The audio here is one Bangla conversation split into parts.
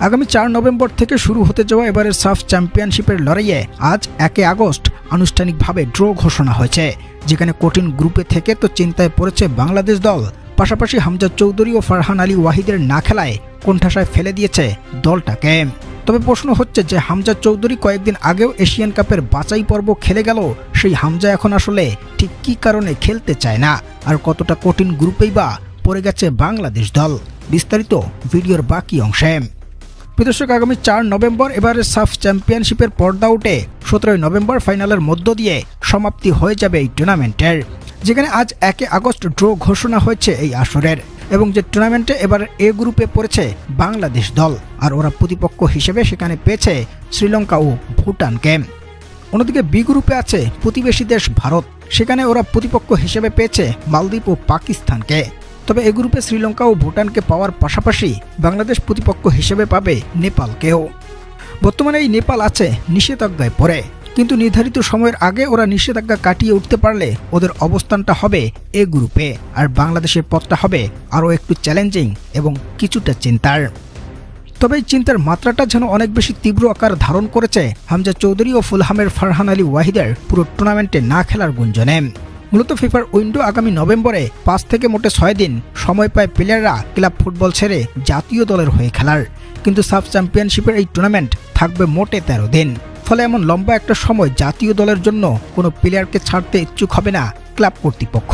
আগামী 4 নভেম্বর থেকে শুরু হতে যাওয়া এবারের সাফ চ্যাম্পিয়নশিপের লড়াইয়ে আজ 1 আগস্ট আনুষ্ঠানিকভাবে ড্র ঘোষণা হয়েছে, যেখানে কঠিন গ্রুপে থেকে তো চিন্তায় পড়েছে বাংলাদেশ দল। পাশাপাশি হামজা চৌধুরী ও ফারহান আলী ওয়াহিদের না খেলায় কোণঠাসায় ফেলে দিয়েছে দলটাকে। তবে প্রশ্ন হচ্ছে যে হামজা চৌধুরী কয়েকদিন আগেও এশিয়ান কাপের বাছাই পর্ব খেলে গেল, সেই হামজা এখন আসলে ঠিক কী কারণে খেলতে চায় না, আর কতটা কঠিন গ্রুপেই বা পড়ে গেছে বাংলাদেশ দল। বিস্তারিত ভিডিওর বাকি অংশে। দর্শক, আগামী 4 নভেম্বর এবারের সাফ চ্যাম্পিয়নশিপের পর্দা উঠে 17 নভেম্বর ফাইনালের মধ্য দিয়ে সমাপ্তি হয়ে যাবে এই টুর্নামেন্টের, যেখানে আজ 1 আগস্ট ড্র ঘোষণা হয়েছে এই আসরের। এবং যে টুর্নামেন্টে এবার এ গ্রুপে পড়েছে বাংলাদেশ দল, আর ওরা প্রতিপক্ষ হিসেবে সেখানে পেয়েছে শ্রীলঙ্কা ও ভুটানকে। অন্যদিকে বি গ্রুপে আছে প্রতিবেশী দেশ ভারত, সেখানে ওরা প্রতিপক্ষ হিসেবে পেয়েছে মালদ্বীপ ও পাকিস্তানকে। তবে এ গ্রুপে শ্রীলঙ্কা ও ভুটানকে পাওয়ার পাশাপাশি বাংলাদেশ প্রতিপক্ষ হিসেবে পাবে নেপালকেও। বর্তমানে এই নেপাল আছে নিষেধাজ্ঞায় পড়ে, কিন্তু নির্ধারিত সময়ের আগে ওরা নিষেধাজ্ঞা কাটিয়ে উঠতে পারলে ওদের অবস্থানটা হবে এ গ্রুপে, আর বাংলাদেশের পথটা হবে আরও একটু চ্যালেঞ্জিং এবং কিছুটা চিন্তার। তবে এই চিন্তার মাত্রাটা যেন অনেক বেশি তীব্র আকার ধারণ করেছে হামজা চৌধুরী ও ফুলহামের ফারহান আলী ওয়াহিদের পুরো টুর্নামেন্টে না খেলার গুঞ্জনে। মূলত ফিফার উইন্ডো আগামী নভেম্বরে 5 থেকে মোটে 6 দিন সময় পায় প্লেয়াররা ক্লাব ফুটবল ছেড়ে জাতীয় দলের হয়ে খেলার, কিন্তু সাফ চ্যাম্পিয়নশিপের এই টুর্নামেন্ট থাকবে মোটে 13 দিন। ফলে এমন লম্বা একটা সময় জাতীয় দলের জন্য কোনো প্লেয়ারকে ছাড়তে ইচ্ছুক হবে না ক্লাব কর্তৃপক্ষ।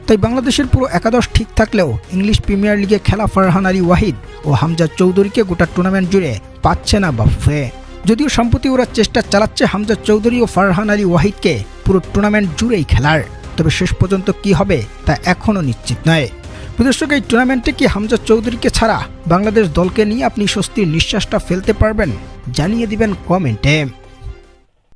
তাই বাংলাদেশের পুরো একাদশ ঠিক থাকলেও ইংলিশ প্রিমিয়ার লিগে খেলা ফারহান আলী ওয়াহিদ ও হামজা চৌধুরীকে গোটা টুর্নামেন্ট জুড়ে পাচ্ছে না বাফুফে। যদিও সম্প্রতি ওরা চেষ্টা চালাচ্ছে হামজা চৌধুরী ও ফারহান আলী ওয়াহিদকে পুরো টুর্নামেন্ট জুড়েই খেলার, তবে শেষ পর্যন্ত কি হবে তা এখনও নিশ্চিত নয়। দর্শক, এই টুর্নামেন্টে কি হামজা চৌধুরীকে ছাড়া বাংলাদেশ দলকে নিয়ে আপনি স্বস্তির নিঃশ্বাসটা ফেলতে পারবেন? জানিয়ে দিবেন কমেন্টে।